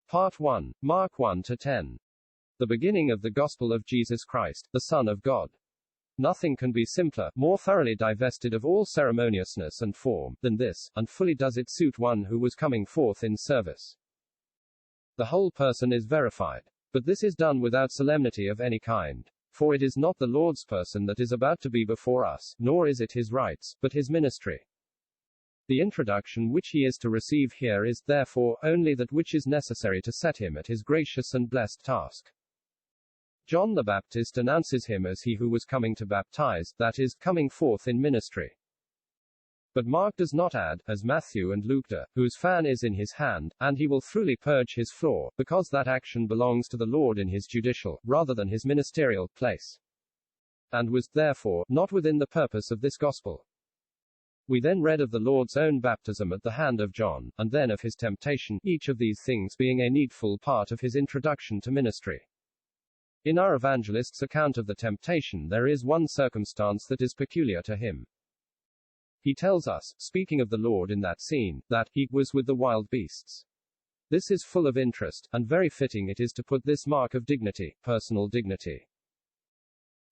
Part 1, Mark 1-10. The beginning of the Gospel of Jesus Christ, the Son of God. Nothing can be simpler, more thoroughly divested of all ceremoniousness and form, than this, and fully does it suit one who was coming forth in service. The whole person is verified. But this is done without solemnity of any kind. For it is not the Lord's person that is about to be before us, nor is it his rites, but his ministry. The introduction which he is to receive here is, therefore, only that which is necessary to set him at his gracious and blessed task. John the Baptist announces him as he who was coming to baptize, that is, coming forth in ministry. But Mark does not add, as Matthew and Luke do, whose fan is in his hand, and he will thoroughly purge his floor, because that action belongs to the Lord in his judicial, rather than his ministerial, place. And was, therefore, not within the purpose of this gospel. We then read of the Lord's own baptism at the hand of John, and then of his temptation, each of these things being a needful part of his introduction to ministry. In our Evangelists' account of the temptation there is one circumstance that is peculiar to him. He tells us, speaking of the Lord in that scene, that he was with the wild beasts. This is full of interest, and very fitting it is to put this mark of dignity, personal dignity.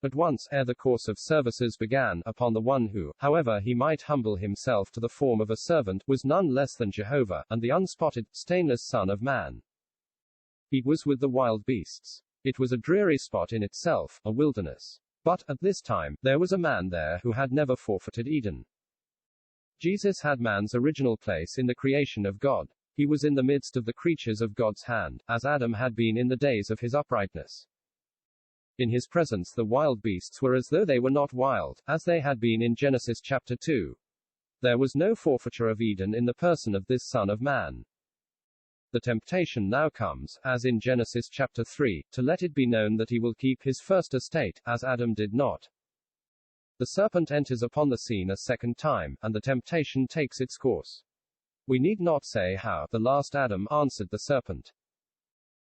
At once, ere the course of services began, upon the one who, however he might humble himself to the form of a servant, was none less than Jehovah, and the unspotted, stainless Son of Man. He was with the wild beasts. It was a dreary spot in itself, a wilderness. But, at this time, there was a man there who had never forfeited Eden. Jesus had man's original place in the creation of God. He was in the midst of the creatures of God's hand, as Adam had been in the days of his uprightness. In his presence the wild beasts were as though they were not wild, as they had been in Genesis chapter 2. There was no forfeiture of Eden in the person of this Son of Man. The temptation now comes, as in Genesis chapter 3, to let it be known that he will keep his first estate, as Adam did not. The serpent enters upon the scene a second time, and the temptation takes its course. We need not say how the last Adam answered the serpent.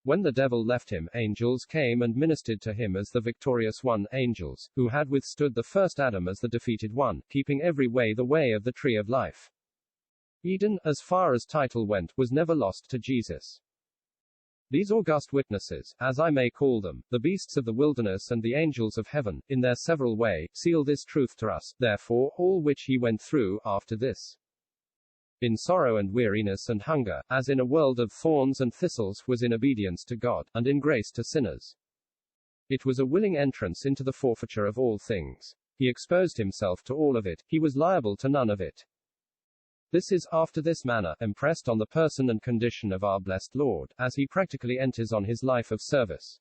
When the devil left him, angels came and ministered to him as the victorious one, angels, who had withstood the first Adam as the defeated one, keeping every way the way of the tree of life. Eden, as far as title went, was never lost to Jesus. These august witnesses, as I may call them, the beasts of the wilderness and the angels of heaven, in their several way, seal this truth to us, therefore, all which he went through, after this. In sorrow and weariness and hunger, as in a world of thorns and thistles, was in obedience to God, and in grace to sinners. It was a willing entrance into the forfeiture of all things. He exposed himself to all of it, he was liable to none of it. This is, after this manner, impressed on the person and condition of our blessed Lord, as he practically enters on his life of service.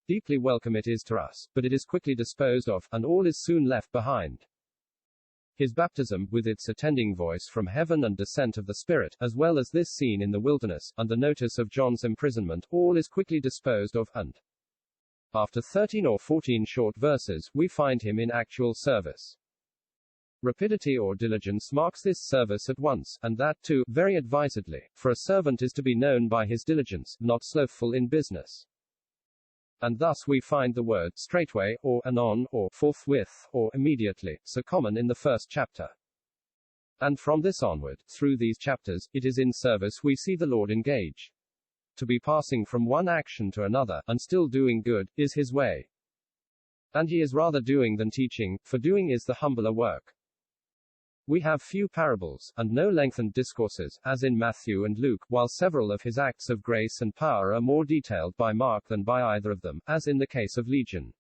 Deeply welcome it is to us, but it is quickly disposed of, and all is soon left behind. His baptism, with its attending voice from heaven and descent of the Spirit, as well as this scene in the wilderness, and the notice of John's imprisonment, all is quickly disposed of, and after 13 or 14 short verses, we find him in actual service. Rapidity or diligence marks this service at once, and that too, very advisedly, for a servant is to be known by his diligence, not slothful in business. And thus we find the word straightway, or anon, or forthwith, or immediately, so common in the first chapter. And from this onward, through these chapters, it is in service we see the Lord engage. To be passing from one action to another, and still doing good, is his way. And he is rather doing than teaching, for doing is the humbler work. We have few parables, and no lengthened discourses, as in Matthew and Luke, while several of his acts of grace and power are more detailed by Mark than by either of them, as in the case of Legion.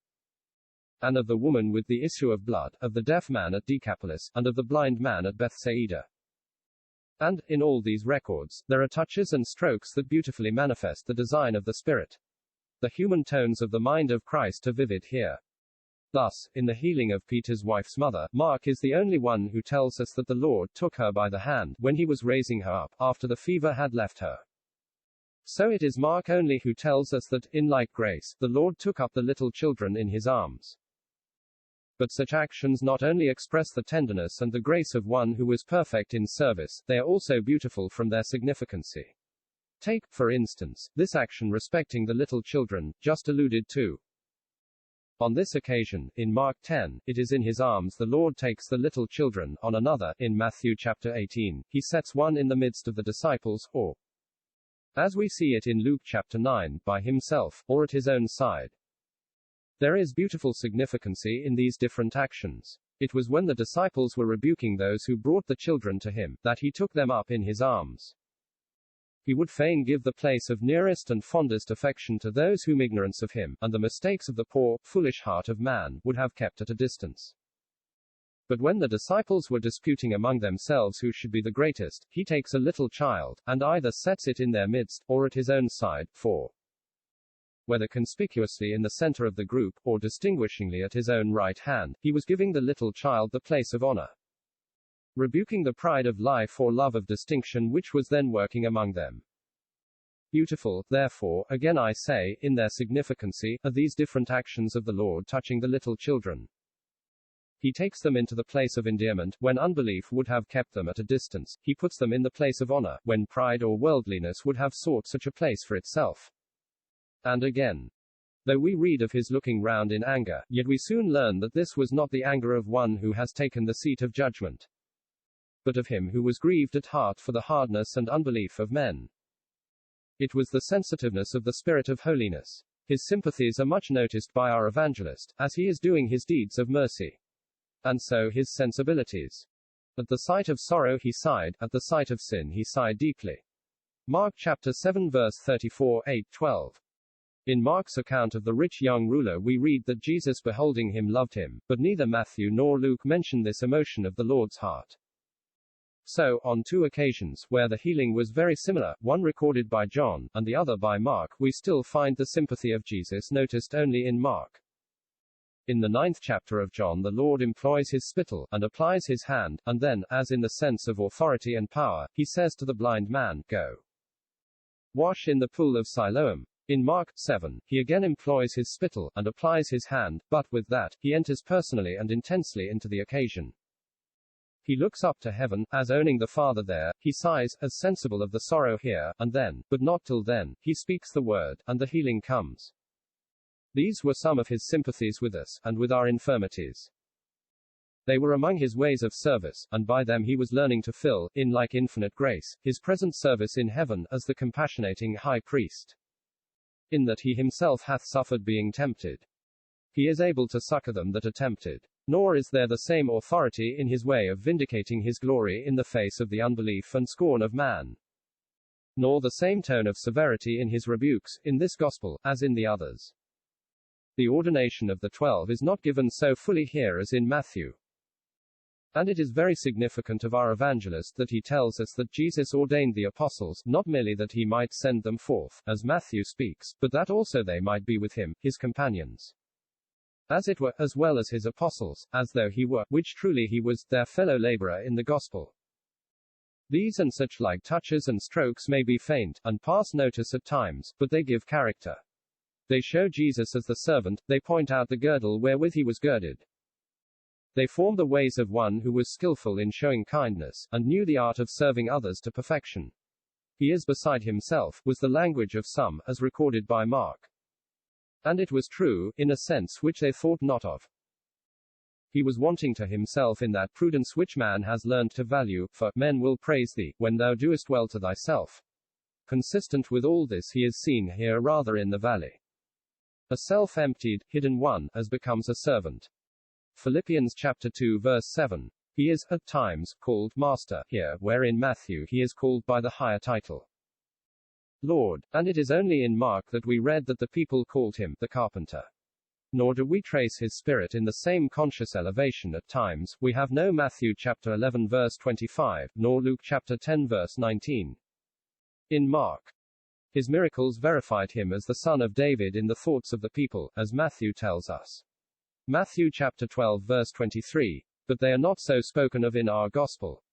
And of the woman with the issue of blood, of the deaf man at Decapolis, and of the blind man at Bethsaida. And, in all these records, there are touches and strokes that beautifully manifest the design of the Spirit. The human tones of the mind of Christ are vivid here. Thus, in the healing of Peter's wife's mother, Mark is the only one who tells us that the Lord took her by the hand, when he was raising her up, after the fever had left her. So it is Mark only who tells us that, in like grace, the Lord took up the little children in his arms. But such actions not only express the tenderness and the grace of one who was perfect in service, they are also beautiful from their significancy. Take, for instance, this action respecting the little children, just alluded to. On this occasion, in Mark 10, it is in his arms the Lord takes the little children, on another, in Matthew chapter 18, he sets one in the midst of the disciples, or as we see it in Luke chapter 9, by himself, or at his own side. There is beautiful significance in these different actions. It was when the disciples were rebuking those who brought the children to him, that he took them up in his arms. He would fain give the place of nearest and fondest affection to those whom ignorance of him, and the mistakes of the poor, foolish heart of man, would have kept at a distance. But when the disciples were disputing among themselves who should be the greatest, he takes a little child, and either sets it in their midst, or at his own side, for whether conspicuously in the center of the group, or distinguishingly at his own right hand, he was giving the little child the place of honor, rebuking the pride of life or love of distinction which was then working among them. Beautiful, therefore, again I say, in their significance, are these different actions of the Lord touching the little children. He takes them into the place of endearment, when unbelief would have kept them at a distance. He puts them in the place of honor, when pride or worldliness would have sought such a place for itself. And again, though we read of his looking round in anger, yet we soon learn that this was not the anger of one who has taken the seat of judgment, but of him who was grieved at heart for the hardness and unbelief of men. It was the sensitiveness of the Spirit of holiness. His sympathies are much noticed by our evangelist, as he is doing his deeds of mercy. And so his sensibilities. At the sight of sorrow he sighed, at the sight of sin he sighed deeply. Mark chapter 7 verse 34, 8-12. In Mark's account of the rich young ruler we read that Jesus beholding him loved him, but neither Matthew nor Luke mention this emotion of the Lord's heart. So, on two occasions, where the healing was very similar, one recorded by John, and the other by Mark, we still find the sympathy of Jesus noticed only in Mark. In the 9th chapter of John the Lord employs his spittle, and applies his hand, and then, as in the sense of authority and power, he says to the blind man, "Go. Wash in the pool of Siloam." In Mark 7, he again employs his spittle, and applies his hand, but with that, he enters personally and intensely into the occasion. He looks up to heaven, as owning the Father there, he sighs, as sensible of the sorrow here, and then, but not till then, he speaks the word, and the healing comes. These were some of his sympathies with us, and with our infirmities. They were among his ways of service, and by them he was learning to fill, in like infinite grace, his present service in heaven, as the compassionating high priest. In that he himself hath suffered being tempted, he is able to succor them that are tempted. Nor is there the same authority in his way of vindicating his glory in the face of the unbelief and scorn of man, nor the same tone of severity in his rebukes, in this gospel, as in the others. The ordination of the 12 is not given so fully here as in Matthew. And it is very significant of our evangelist that he tells us that Jesus ordained the apostles, not merely that he might send them forth, as Matthew speaks, but that also they might be with him, his companions, as it were, as well as his apostles, as though he were, which truly he was, their fellow laborer in the gospel. These and such like touches and strokes may be faint, and pass notice at times, but they give character. They show Jesus as the servant, they point out the girdle wherewith he was girded. They form the ways of one who was skillful in showing kindness, and knew the art of serving others to perfection. He is beside himself, was the language of some, as recorded by Mark. And it was true, in a sense which they thought not of. He was wanting to himself in that prudence which man has learned to value, for men will praise thee, when thou doest well to thyself. Consistent with all this he is seen here rather in the valley. A self-emptied, hidden one, as becomes a servant. Philippians chapter 2 verse 7. He is, at times, called Master, here, where in Matthew he is called by the higher title, Lord, and it is only in Mark that we read that the people called him, the carpenter. Nor do we trace his spirit in the same conscious elevation at times. We have no Matthew chapter 11 verse 25, nor Luke chapter 10 verse 19. In Mark, his miracles verified him as the son of David in the thoughts of the people, as Matthew tells us. Matthew chapter 12 verse 23, but they are not so spoken of in our gospel.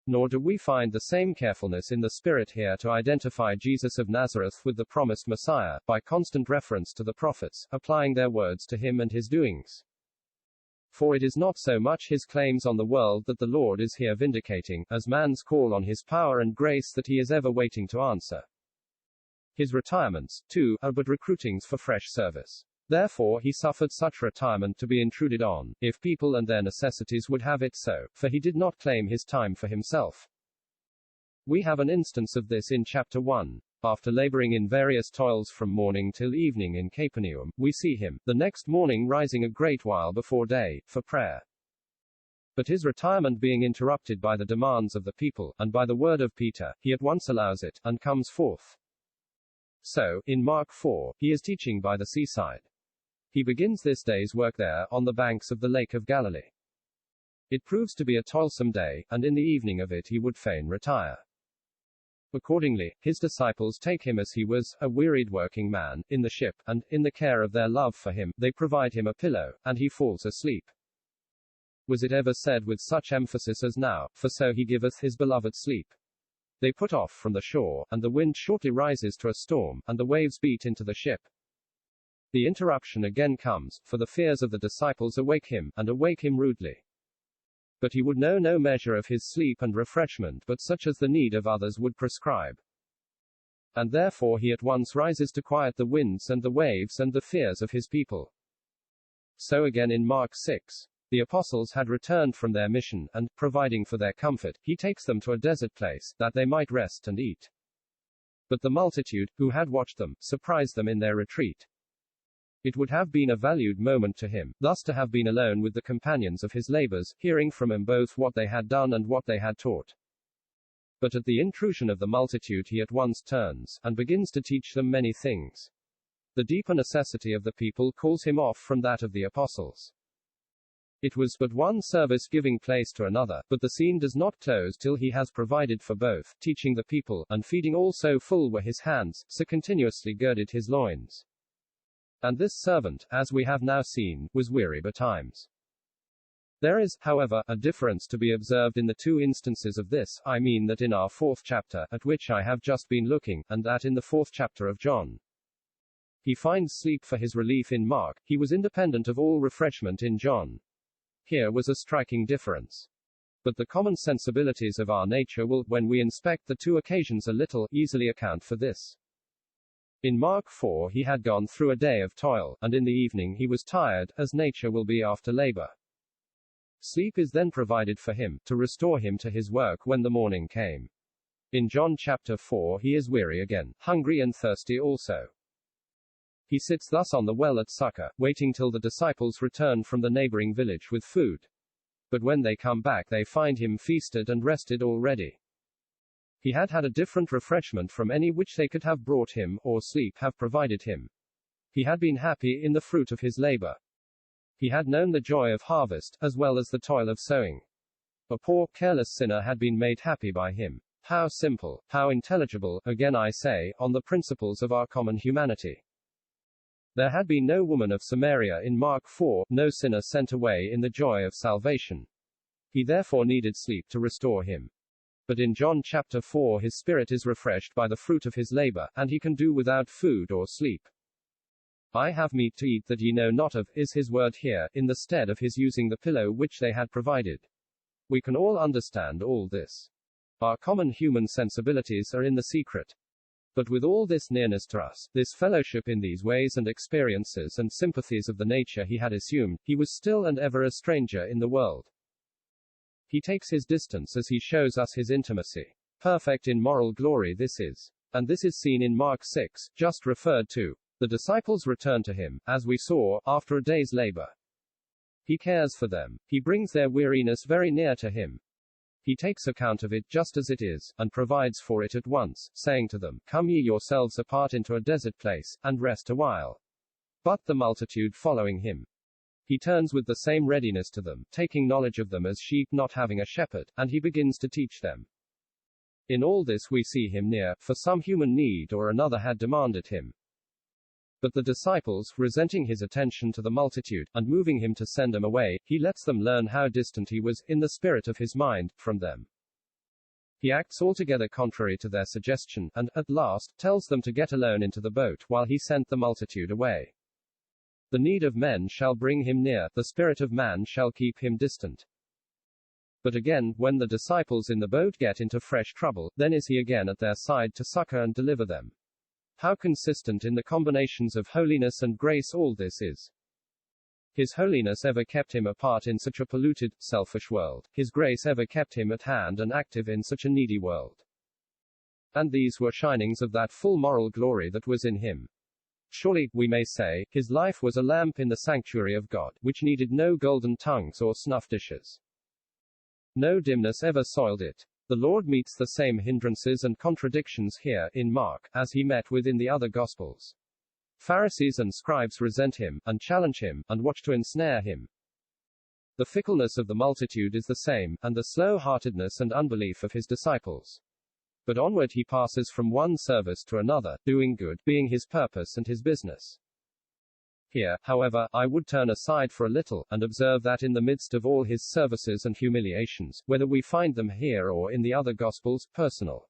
Nor do we find the same carefulness in the Spirit here to identify Jesus of Nazareth with the promised Messiah, by constant reference to the prophets, applying their words to him and his doings. For it is not so much his claims on the world that the Lord is here vindicating, as man's call on his power and grace that he is ever waiting to answer. His retirements, too, are but recruitings for fresh service. Therefore he suffered such retirement to be intruded on, if people and their necessities would have it so, for he did not claim his time for himself. We have an instance of this in chapter 1. After laboring in various toils from morning till evening in Capernaum, we see him, the next morning rising a great while before day, for prayer. But his retirement being interrupted by the demands of the people, and by the word of Peter, he at once allows it, and comes forth. So, in Mark 4, he is teaching by the seaside. He begins this day's work there, on the banks of the Lake of Galilee. It proves to be a toilsome day, and in the evening of it he would fain retire. Accordingly, his disciples take him as he was, a wearied working man, in the ship, and, in the care of their love for him, they provide him a pillow, and he falls asleep. Was it ever said with such emphasis as now, for so he giveth his beloved sleep? They put off from the shore, and the wind shortly rises to a storm, and the waves beat into the ship. The interruption again comes, for the fears of the disciples awake him, and awake him rudely. But he would know no measure of his sleep and refreshment but such as the need of others would prescribe. And therefore he at once rises to quiet the winds and the waves and the fears of his people. So again in Mark 6. The apostles had returned from their mission, and, providing for their comfort, he takes them to a desert place, that they might rest and eat. But the multitude, who had watched them, surprised them in their retreat. It would have been a valued moment to him, thus to have been alone with the companions of his labors, hearing from them both what they had done and what they had taught. But at the intrusion of the multitude he at once turns, and begins to teach them many things. The deeper necessity of the people calls him off from that of the apostles. It was but one service giving place to another, but the scene does not close till he has provided for both, teaching the people, and feeding all. So full were his hands, so continuously girded his loins. And this servant, as we have now seen, was weary betimes. There is, however, a difference to be observed in the two instances of this, I mean that in our 4th chapter, at which I have just been looking, and that in the 4th chapter of John. He finds sleep for his relief in Mark, he was independent of all refreshment in John. Here was a striking difference. But the common sensibilities of our nature will, when we inspect the two occasions a little, easily account for this. In Mark 4 he had gone through a day of toil, and in the evening he was tired, as nature will be after labor. Sleep is then provided for him, to restore him to his work when the morning came. In John chapter 4 he is weary again, hungry and thirsty also. He sits thus on the well at Succor, waiting till the disciples return from the neighboring village with food. But when they come back they find him feasted and rested already. He had had a different refreshment from any which they could have brought him, or sleep have provided him. He had been happy in the fruit of his labor. He had known the joy of harvest, as well as the toil of sowing. A poor, careless sinner had been made happy by him. How simple, how intelligible, again I say, on the principles of our common humanity. There had been no woman of Samaria in Mark 4, no sinner sent away in the joy of salvation. He therefore needed sleep to restore him. But in John chapter 4 his spirit is refreshed by the fruit of his labor, and he can do without food or sleep. I have meat to eat that ye know not of, is his word here, in the stead of his using the pillow which they had provided. We can all understand all this. Our common human sensibilities are in the secret. But with all this nearness to us, this fellowship in these ways and experiences and sympathies of the nature he had assumed, he was still and ever a stranger in the world. He takes his distance as he shows us his intimacy. Perfect in moral glory this is. And this is seen in Mark 6, just referred to. The disciples return to him, as we saw, after a day's labor. He cares for them. He brings their weariness very near to him. He takes account of it just as it is, and provides for it at once, saying to them, Come ye yourselves apart into a desert place, and rest a while. But the multitude following him. He turns with the same readiness to them, taking knowledge of them as sheep not having a shepherd, and he begins to teach them. In all this we see him near, for some human need or another had demanded him. But the disciples, resenting his attention to the multitude, and moving him to send them away, he lets them learn how distant he was, in the spirit of his mind, from them. He acts altogether contrary to their suggestion, and, at last, tells them to get alone into the boat, while he sent the multitude away. The need of men shall bring him near, the spirit of man shall keep him distant. But again, when the disciples in the boat get into fresh trouble, then is he again at their side to succor and deliver them. How consistent in the combinations of holiness and grace all this is. His holiness ever kept him apart in such a polluted, selfish world. His grace ever kept him at hand and active in such a needy world. And these were shinings of that full moral glory that was in him. Surely, we may say, his life was a lamp in the sanctuary of God, which needed no golden tongues or snuff dishes. No dimness ever soiled it. The Lord meets the same hindrances and contradictions here, in Mark, as he met with in the other Gospels. Pharisees and scribes resent him, and challenge him, and watch to ensnare him. The fickleness of the multitude is the same, and the slow-heartedness and unbelief of his disciples. But onward he passes from one service to another, doing good, being his purpose and his business. Here, however, I would turn aside for a little, and observe that in the midst of all his services and humiliations, whether we find them here or in the other Gospels, personal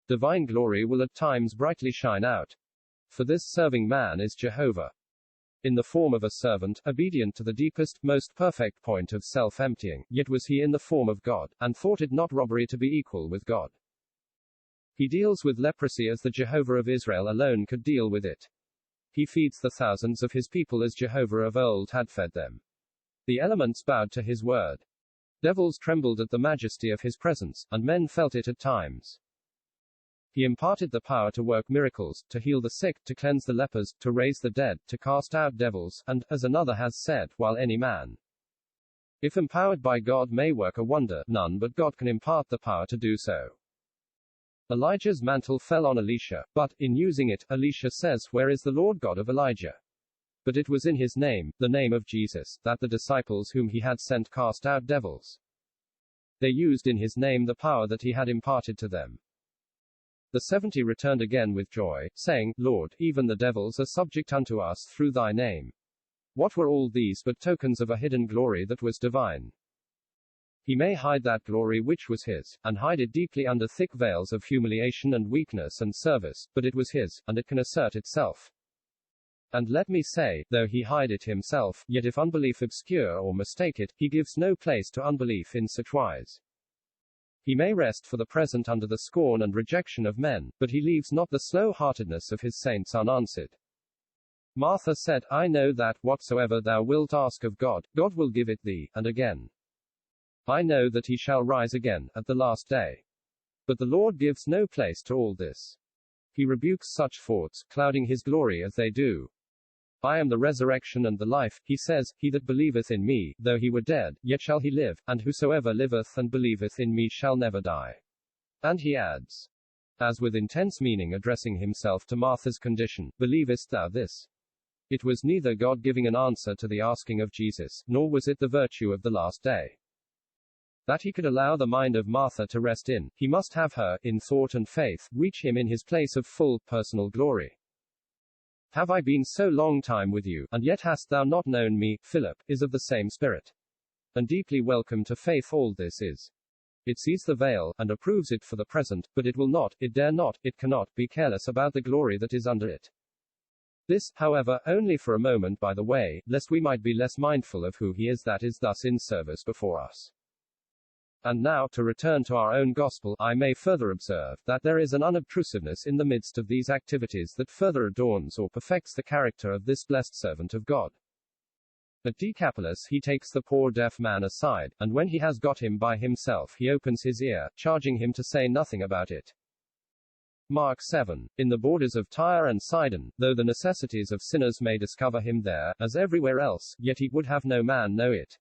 divine glory will at times brightly shine out. For this serving man is Jehovah. In the form of a servant, obedient to the deepest, most perfect point of self-emptying, yet was he in the form of God, and thought it not robbery to be equal with God. He deals with leprosy as the Jehovah of Israel alone could deal with it. He feeds the thousands of his people as Jehovah of old had fed them. The elements bowed to his word. Devils trembled at the majesty of his presence, and men felt it at times. He imparted the power to work miracles, to heal the sick, to cleanse the lepers, to raise the dead, to cast out devils, and, as another has said, while any man, if empowered by God, may work a wonder, none but God can impart the power to do so. Elijah's mantle fell on Elisha, but, in using it, Elisha says, "Where is the Lord God of Elijah?" But it was in his name, the name of Jesus, that the disciples whom he had sent cast out devils. They used in his name the power that he had imparted to them. The 70 returned again with joy, saying, "Lord, even the devils are subject unto us through thy name." What were all these but tokens of a hidden glory that was divine? He may hide that glory which was his, and hide it deeply under thick veils of humiliation and weakness and service, but it was his, and it can assert itself. And let me say, though he hide it himself, yet if unbelief obscure or mistake it, he gives no place to unbelief in such wise. He may rest for the present under the scorn and rejection of men, but he leaves not the slow-heartedness of his saints unanswered. Martha said, "I know that, whatsoever thou wilt ask of God, God will give it thee, and again. I know that he shall rise again, at the last day." But the Lord gives no place to all this. He rebukes such thoughts, clouding his glory as they do. "I am the resurrection and the life," he says, "he that believeth in me, though he were dead, yet shall he live, and whosoever liveth and believeth in me shall never die." And he adds, as with intense meaning addressing himself to Martha's condition, "Believest thou this?" It was neither God giving an answer to the asking of Jesus, nor was it the virtue of the last day. That he could allow the mind of Martha to rest in, he must have her, in thought and faith, reach him in his place of full, personal glory. "Have I been so long time with you, and yet hast thou not known me?" Philip is of the same spirit. And deeply welcome to faith all this is. It sees the veil, and approves it for the present, but it will not, it dare not, it cannot, be careless about the glory that is under it. This, however, only for a moment by the way, lest we might be less mindful of who he is that is thus in service before us. And now, to return to our own gospel, I may further observe, that there is an unobtrusiveness in the midst of these activities that further adorns or perfects the character of this blessed servant of God. At Decapolis he takes the poor deaf man aside, and when he has got him by himself he opens his ear, charging him to say nothing about it. Mark 7. In the borders of Tyre and Sidon, though the necessities of sinners may discover him there, as everywhere else, yet he would have no man know it.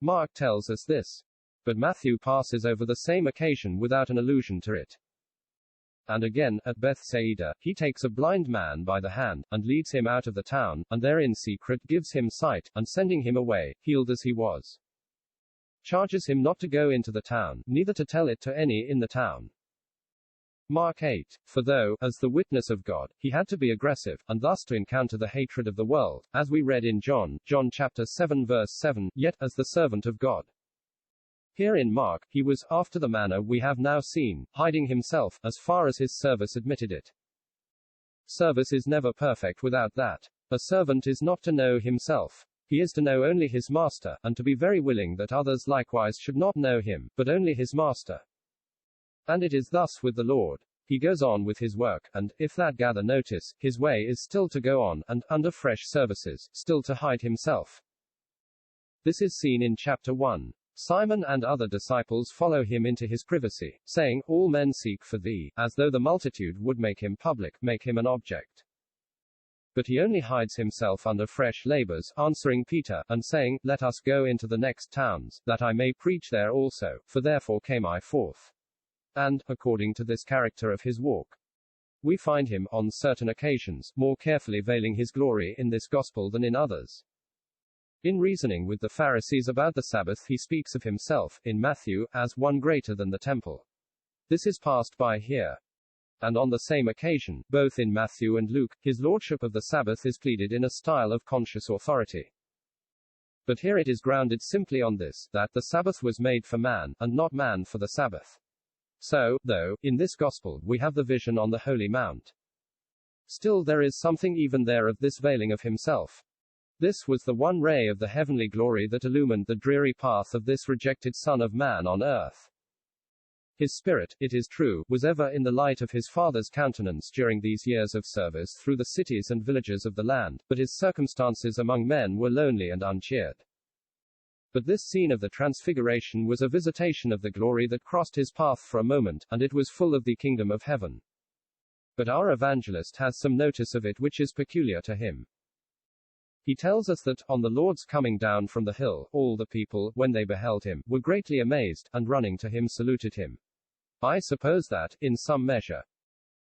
Mark tells us this. But Matthew passes over the same occasion without an allusion to it. And again, at Bethsaida, he takes a blind man by the hand, and leads him out of the town, and there in secret gives him sight, and sending him away, healed as he was, charges him not to go into the town, neither to tell it to any in the town. Mark 8. For though, as the witness of God, he had to be aggressive, and thus to encounter the hatred of the world, as we read in John chapter 7 verse 7, yet, as the servant of God, here in Mark, he was, after the manner we have now seen, hiding himself, as far as his service admitted it. Service is never perfect without that. A servant is not to know himself. He is to know only his master, and to be very willing that others likewise should not know him, but only his master. And it is thus with the Lord. He goes on with his work, and, if that gather notice, his way is still to go on, and, under fresh services, still to hide himself. This is seen in chapter 1. Simon and other disciples follow him into his privacy, saying, "All men seek for thee," as though the multitude would make him public, make him an object. But he only hides himself under fresh labors, answering Peter, and saying, "Let us go into the next towns, that I may preach there also, for therefore came I forth." And, according to this character of his walk, we find him, on certain occasions, more carefully veiling his glory in this gospel than in others. In reasoning with the Pharisees about the Sabbath, he speaks of himself, in Matthew, as one greater than the temple. This is passed by here. And on the same occasion, both in Matthew and Luke, his lordship of the Sabbath is pleaded in a style of conscious authority. But here it is grounded simply on this, that the Sabbath was made for man, and not man for the Sabbath. So, though, in this gospel, we have the vision on the Holy Mount, still there is something even there of this veiling of himself. This was the one ray of the heavenly glory that illumined the dreary path of this rejected Son of Man on earth. His spirit, it is true, was ever in the light of his Father's countenance during these years of service through the cities and villages of the land, but his circumstances among men were lonely and uncheered. But this scene of the Transfiguration was a visitation of the glory that crossed his path for a moment, and it was full of the kingdom of heaven. But our evangelist has some notice of it which is peculiar to him. He tells us that, on the Lord's coming down from the hill, all the people, when they beheld him, were greatly amazed, and running to him saluted him. I suppose that, in some measure,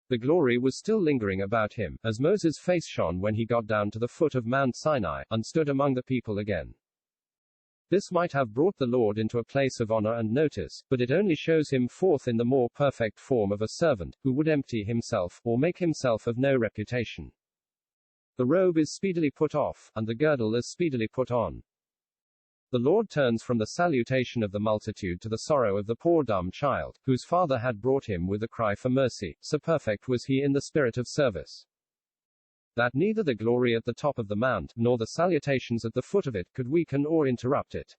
the glory was still lingering about him, as Moses' face shone when he got down to the foot of Mount Sinai, and stood among the people again. This might have brought the Lord into a place of honor and notice, but it only shows him forth in the more perfect form of a servant, who would empty himself, or make himself of no reputation. The robe is speedily put off, and the girdle is speedily put on. The Lord turns from the salutation of the multitude to the sorrow of the poor dumb child, whose father had brought him with a cry for mercy, so perfect was he in the spirit of service, that neither the glory at the top of the mount, nor the salutations at the foot of it, could weaken or interrupt it.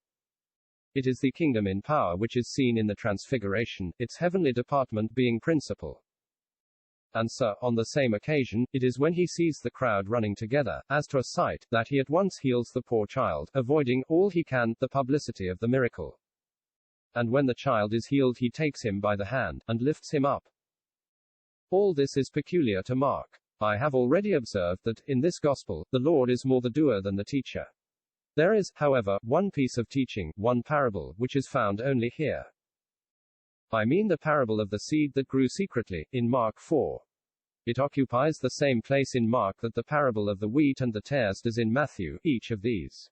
It is the kingdom in power which is seen in the Transfiguration, its heavenly department being principal. And so, on the same occasion, it is when he sees the crowd running together, as to a sight, that he at once heals the poor child, avoiding, all he can, the publicity of the miracle. And when the child is healed, he takes him by the hand, and lifts him up. All this is peculiar to Mark. I have already observed that, in this gospel, the Lord is more the doer than the teacher. There is, however, one piece of teaching, one parable, which is found only here. I mean the parable of the seed that grew secretly, in Mark 4. It occupies the same place in Mark that the parable of the wheat and the tares does in Matthew, each of these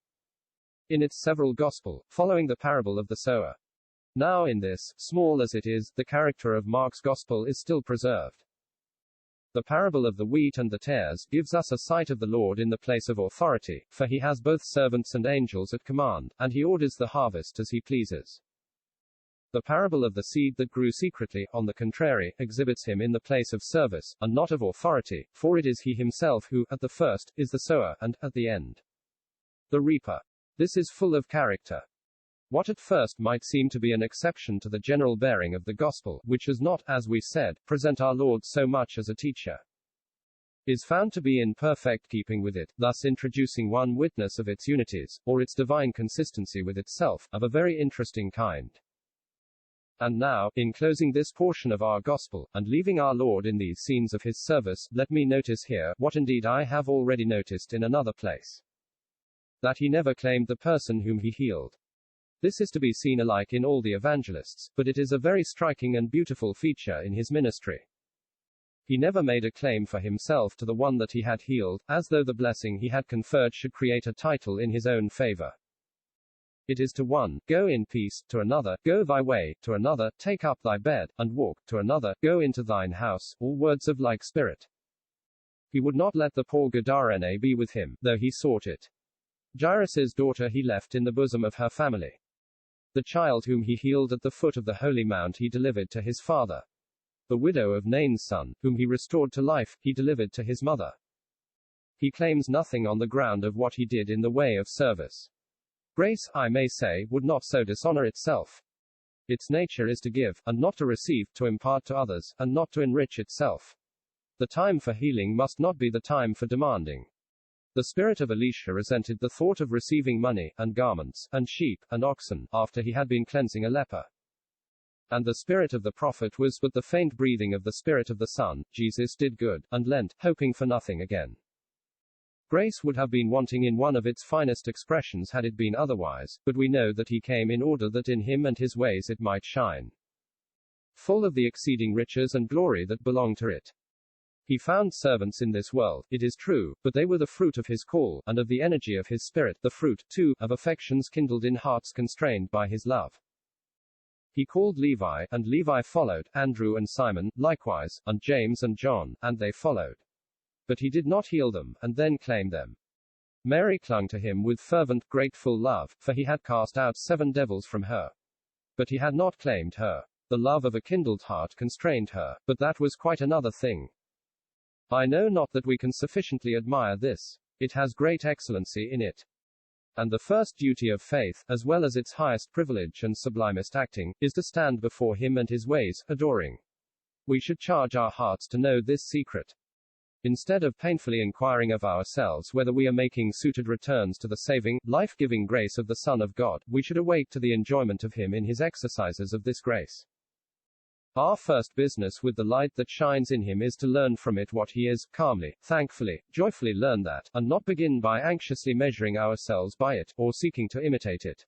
in its several gospel, following the parable of the sower. Now in this, small as it is, the character of Mark's gospel is still preserved. The parable of the wheat and the tares gives us a sight of the Lord in the place of authority, for he has both servants and angels at command, and he orders the harvest as he pleases. The parable of the seed that grew secretly, on the contrary, exhibits him in the place of service, and not of authority, for it is he himself who, at the first, is the sower, and, at the end, the reaper. This is full of character. What at first might seem to be an exception to the general bearing of the gospel, which does not, as we said, present our Lord so much as a teacher, is found to be in perfect keeping with it, thus introducing one witness of its unities, or its divine consistency with itself, of a very interesting kind. And now, in closing this portion of our gospel, and leaving our Lord in these scenes of his service, let me notice here, what indeed I have already noticed in another place, that he never claimed the person whom he healed. This is to be seen alike in all the evangelists, but it is a very striking and beautiful feature in his ministry. He never made a claim for himself to the one that he had healed, as though the blessing he had conferred should create a title in his own favor. It is to one, "Go in peace," to another, "Go thy way," to another, "Take up thy bed, and walk," to another, "Go into thine house," all words of like spirit. He would not let the poor Gadarene be with him, though he sought it. Jairus' daughter he left in the bosom of her family. The child whom he healed at the foot of the Holy Mount he delivered to his father. The widow of Nain's son, whom he restored to life, he delivered to his mother. He claims nothing on the ground of what he did in the way of service. Grace, I may say, would not so dishonor itself. Its nature is to give, and not to receive, to impart to others, and not to enrich itself. The time for healing must not be the time for demanding. The spirit of Elisha resented the thought of receiving money, and garments, and sheep, and oxen, after he had been cleansing a leper. And the spirit of the prophet was but the faint breathing of the spirit of the Son. Jesus did good, and lent, hoping for nothing again. Grace would have been wanting in one of its finest expressions had it been otherwise, but we know that he came in order that in him and his ways it might shine, full of the exceeding riches and glory that belong to it. He found servants in this world, it is true, but they were the fruit of his call, and of the energy of his spirit, the fruit, too, of affections kindled in hearts constrained by his love. He called Levi, and Levi followed, Andrew and Simon, likewise, and James and John, and they followed. But he did not heal them, and then claim them. Mary clung to him with fervent, grateful love, for he had cast out 7 devils from her. But he had not claimed her. The love of a kindled heart constrained her, but that was quite another thing. I know not that we can sufficiently admire this. It has great excellency in it. And the first duty of faith, as well as its highest privilege and sublimest acting, is to stand before him and his ways, adoring. We should charge our hearts to know this secret. Instead of painfully inquiring of ourselves whether we are making suited returns to the saving, life-giving grace of the Son of God, we should awake to the enjoyment of him in his exercises of this grace. Our first business with the light that shines in him is to learn from it what he is, calmly, thankfully, joyfully learn that, and not begin by anxiously measuring ourselves by it, or seeking to imitate it.